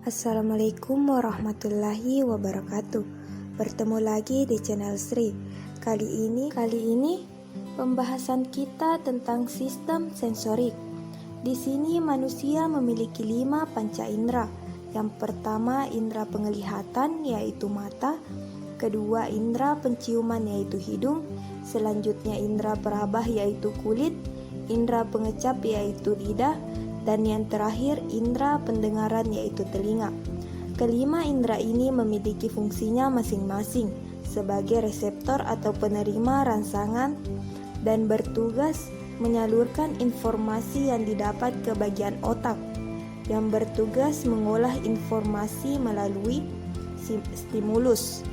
Assalamualaikum warahmatullahi wabarakatuh. Bertemu lagi di channel Sri. Kali ini pembahasan kita tentang sistem sensorik. Di sini manusia memiliki 5 panca indera. Yang pertama indera penglihatan yaitu mata, kedua indera penciuman yaitu hidung, selanjutnya indera peraba yaitu kulit, indera pengecap yaitu lidah, dan yang terakhir indera pendengaran yaitu telinga. Kelima indera ini memiliki fungsinya masing-masing sebagai reseptor atau penerima rangsangan dan bertugas menyalurkan informasi yang didapat ke bagian otak yang bertugas mengolah informasi melalui stimulus.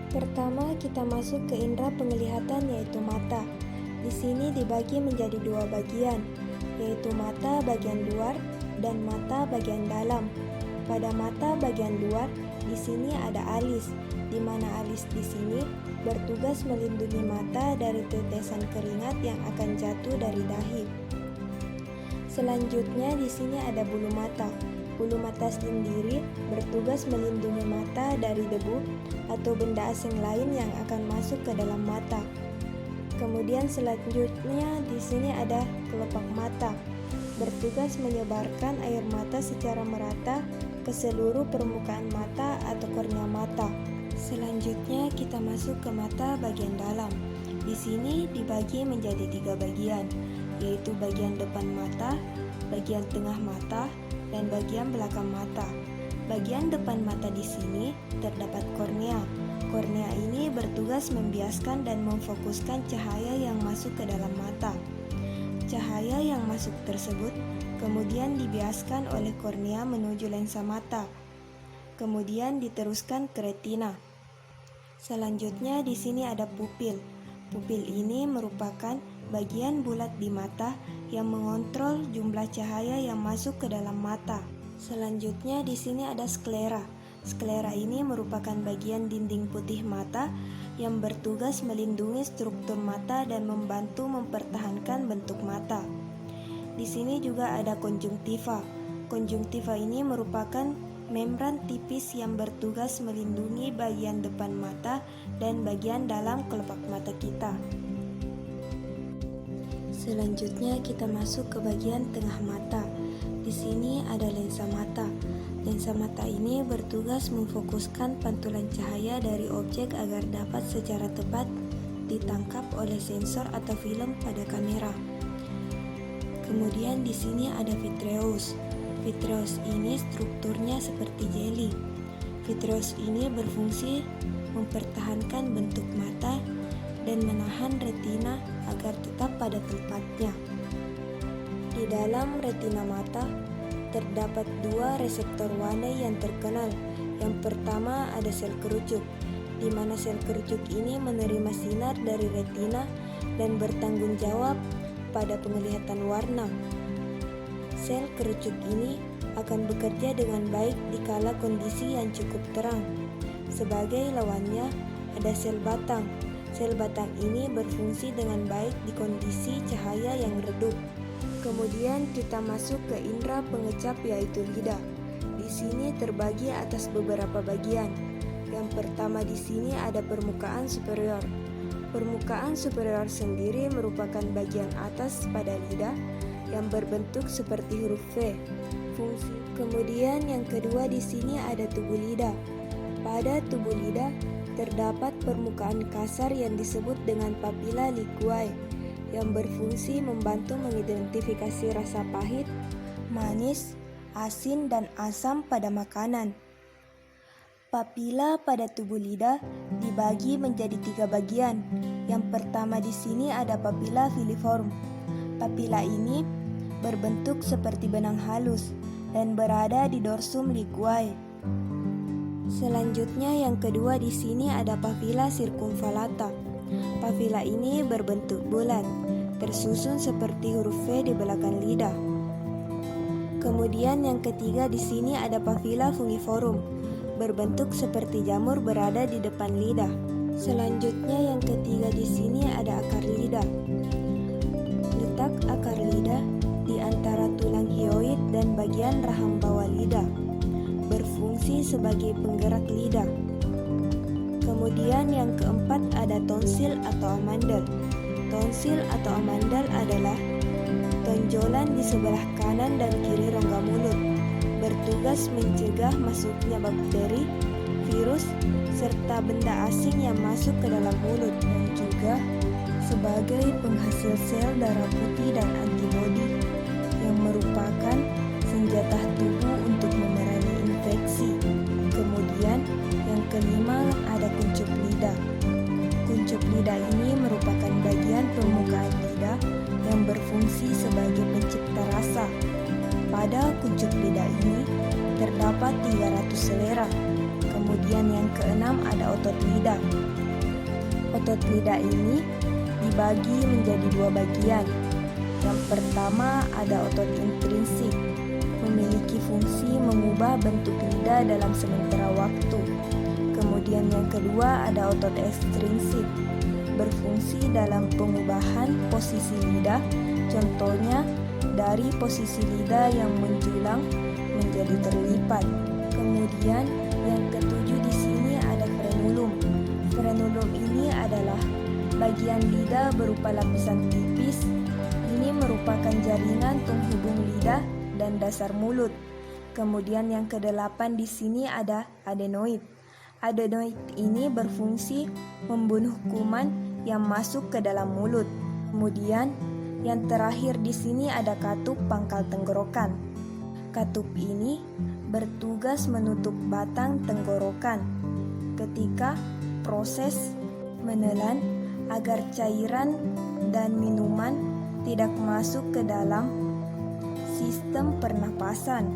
Pertama kita masuk ke indera penglihatan yaitu mata. Di sini dibagi menjadi 2 bagian, yaitu mata bagian luar dan mata bagian dalam. Pada mata bagian luar, di sini ada alis, di mana alis di sini bertugas melindungi mata dari tetesan keringat yang akan jatuh dari dahi. Selanjutnya di sini ada bulu mata. Bulu mata sendiri bertugas melindungi mata dari debu atau benda asing lain yang akan masuk ke dalam mata. Kemudian selanjutnya di sini ada kelopak mata, bertugas menyebarkan air mata secara merata ke seluruh permukaan mata atau kornea mata. Selanjutnya kita masuk ke mata bagian dalam. Di sini dibagi menjadi 3 bagian, yaitu bagian depan mata, bagian tengah mata, dan bagian belakang mata. Bagian depan mata di sini terdapat kornea. Kornea ini bertugas membiaskan dan memfokuskan cahaya yang masuk ke dalam mata. Cahaya yang masuk tersebut kemudian dibiaskan oleh kornea menuju lensa mata. Kemudian diteruskan ke retina. Selanjutnya di sini ada pupil. Pupil ini merupakan bagian bulat di mata yang mengontrol jumlah cahaya yang masuk ke dalam mata. Selanjutnya di sini ada sklera. Sklera ini merupakan bagian dinding putih mata yang bertugas melindungi struktur mata dan membantu mempertahankan bentuk mata. Di sini juga ada konjungtiva. Konjungtiva ini merupakan membran tipis yang bertugas melindungi bagian depan mata dan bagian dalam kelopak mata kita. Selanjutnya kita masuk ke bagian tengah mata. Di sini ada lensa mata. Lensa mata ini bertugas memfokuskan pantulan cahaya dari objek agar dapat secara tepat ditangkap oleh sensor atau film pada kamera. Kemudian di sini ada vitreous. Vitreous ini strukturnya seperti jeli. Vitreous ini berfungsi mempertahankan bentuk mata dan menahan retina agar tetap pada tempatnya. Di dalam retina mata terdapat 2 reseptor warna yang terkenal. Yang pertama ada sel kerucut, di mana sel kerucut ini menerima sinar dari retina dan bertanggung jawab pada penglihatan warna. Sel kerucut ini akan bekerja dengan baik dikala kondisi yang cukup terang. Sebagai lawannya ada sel batang. Sel batang ini berfungsi dengan baik di kondisi cahaya yang redup. Kemudian kita masuk ke indera pengecap yaitu lidah. Di sini terbagi atas beberapa bagian. Yang pertama di sini ada permukaan superior. Permukaan superior sendiri merupakan bagian atas pada lidah yang berbentuk seperti huruf V. Fungsi. Kemudian yang kedua di sini ada tubuh lidah. Pada tubuh lidah terdapat permukaan kasar yang disebut dengan papilla liquae, yang berfungsi membantu mengidentifikasi rasa pahit, manis, asin, dan asam pada makanan. Papila pada tubuh lidah dibagi menjadi 3 bagian. Yang pertama di sini ada papila filiform. Papila ini berbentuk seperti benang halus dan berada di dorsum liquae. Selanjutnya yang kedua di sini ada papila circumvallata. Papila ini berbentuk bulat, tersusun seperti huruf V di belakang lidah. Kemudian yang ketiga di sini ada papila fungiform, berbentuk seperti jamur berada di depan lidah. Selanjutnya yang ketiga di sini ada akar lidah. Letak akar lidah di antara tulang hyoid dan bagian rahang bawah lidah. berfungsi sebagai penggerak lidah. Kemudian yang keempat ada tonsil atau amandel. Tonsil atau amandel adalah tonjolan di sebelah kanan dan kiri rongga mulut, bertugas mencegah masuknya bakteri, virus, serta benda asing yang masuk ke dalam mulut, dan juga sebagai penghasil sel darah putih dan antibodi yang merupakan senjata tubuh untuk memerangi infeksi. Kemudian yang kelima ada kuncup lidah. Kuncup lidah ini merupakan bagian permukaan lidah yang berfungsi sebagai pencipta rasa. Pada kuncup lidah ini terdapat 300 selera. Kemudian yang keenam ada otot lidah. Otot lidah ini dibagi menjadi dua bagian. Yang pertama ada otot intrinsik, memiliki fungsi mengubah bentuk lidah dalam sementara waktu. Kemudian yang kedua ada otot ekstrinsik, berfungsi dalam pengubahan posisi lidah, contohnya dari posisi lidah yang menjulang menjadi terlipat. Kemudian yang ketujuh di sini ada frenulum. Frenulum ini adalah bagian lidah berupa lapisan tipis. Ini merupakan jaringan penghubung lidah dan dasar mulut. Kemudian yang kedelapan di sini ada adenoid. Adenoid ini berfungsi membunuh kuman yang masuk ke dalam mulut. Kemudian yang terakhir di sini ada katup pangkal tenggorokan. Katup ini bertugas menutup batang tenggorokan ketika proses menelan agar cairan dan minuman tidak masuk ke dalam sistem pernapasan.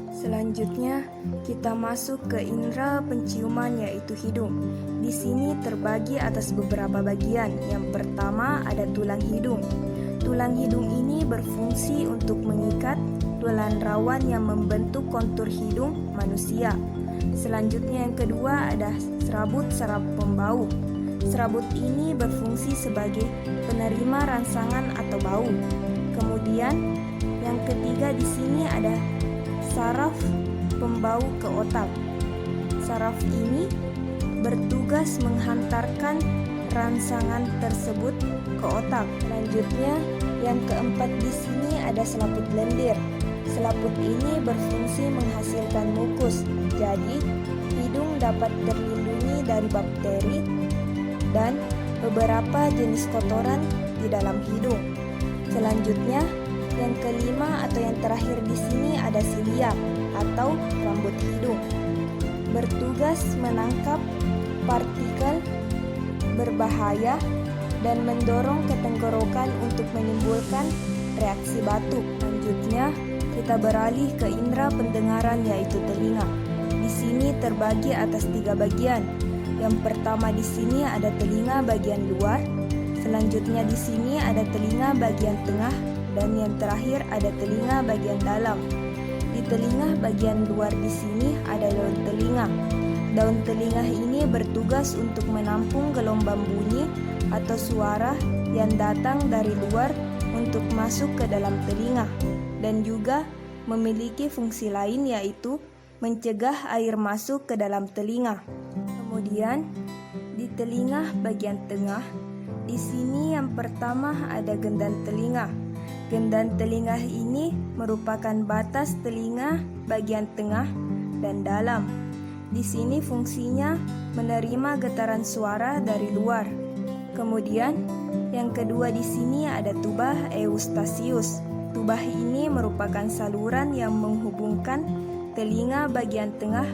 Selanjutnya, kita masuk ke indera penciuman yaitu hidung. Di sini terbagi atas beberapa bagian. Yang pertama ada tulang hidung. Tulang hidung ini berfungsi untuk mengikat tulang rawan yang membentuk kontur hidung manusia. Selanjutnya yang kedua ada serabut saraf pembau. Serabut ini berfungsi sebagai penerima rangsangan atau bau. Kemudian yang ketiga di sini ada saraf pembau ke otak. Saraf ini bertugas menghantarkan rangsangan tersebut ke otak. Selanjutnya, yang keempat di sini ada selaput lendir. Selaput ini berfungsi menghasilkan mukus. Jadi, hidung dapat terlindungi dari bakteri dan beberapa jenis kotoran di dalam hidung. Selanjutnya, yang kelima atau yang terakhir di sini ada silia atau rambut hidung. Bertugas menangkap partikel berbahaya dan mendorong ke tenggorokan untuk menimbulkan reaksi batuk. Selanjutnya, kita beralih ke indera pendengaran yaitu telinga. Di sini terbagi atas 3 bagian. Yang pertama di sini ada telinga bagian luar. Selanjutnya di sini ada telinga bagian tengah. Dan yang terakhir ada telinga bagian dalam. Di telinga bagian luar di sini ada daun telinga. Daun telinga ini bertugas untuk menampung gelombang bunyi atau suara yang datang dari luar untuk masuk ke dalam telinga. Dan juga memiliki fungsi lain yaitu mencegah air masuk ke dalam telinga. Kemudian di telinga bagian tengah, di sini yang pertama ada gendan telinga. Gendan telinga ini merupakan batas telinga bagian tengah dan dalam. Di sini fungsinya menerima getaran suara dari luar. Kemudian yang kedua di sini ada tuba eustasius. Tuba ini merupakan saluran yang menghubungkan telinga bagian tengah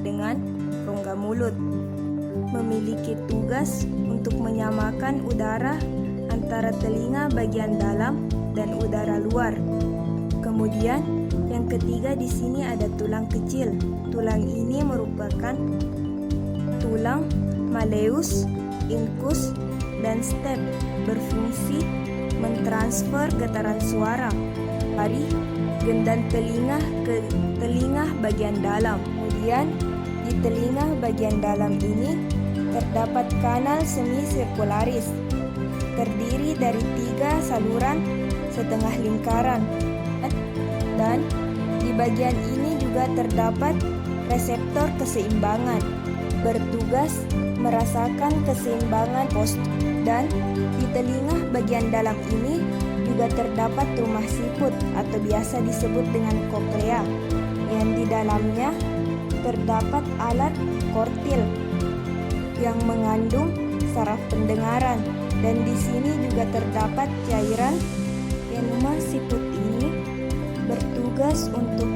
dengan rongga mulut. Memiliki tugas untuk menyamakan udara antara telinga bagian dalam dan udara luar. Kemudian yang ketiga di sini ada tulang kecil. Tulang ini merupakan tulang malleus, incus, dan step, berfungsi mentransfer getaran suara dari gendan telinga ke telinga bagian dalam. Kemudian di telinga bagian dalam ini terdapat kanal semisirkularis, terdiri dari 3 saluran setengah lingkaran, dan di bagian ini juga terdapat reseptor keseimbangan, bertugas merasakan keseimbangan postur, dan di telinga bagian dalam ini juga terdapat rumah siput atau biasa disebut dengan koklea, yang di dalamnya terdapat alat kortil yang mengandung saraf pendengaran, dan di sini juga terdapat cairan. Rumah siput ini bertugas untuk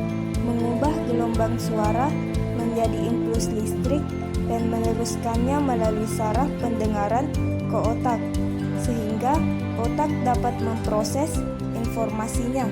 mengubah gelombang suara menjadi impuls listrik dan meneruskannya melalui saraf pendengaran ke otak, sehingga otak dapat memproses informasinya.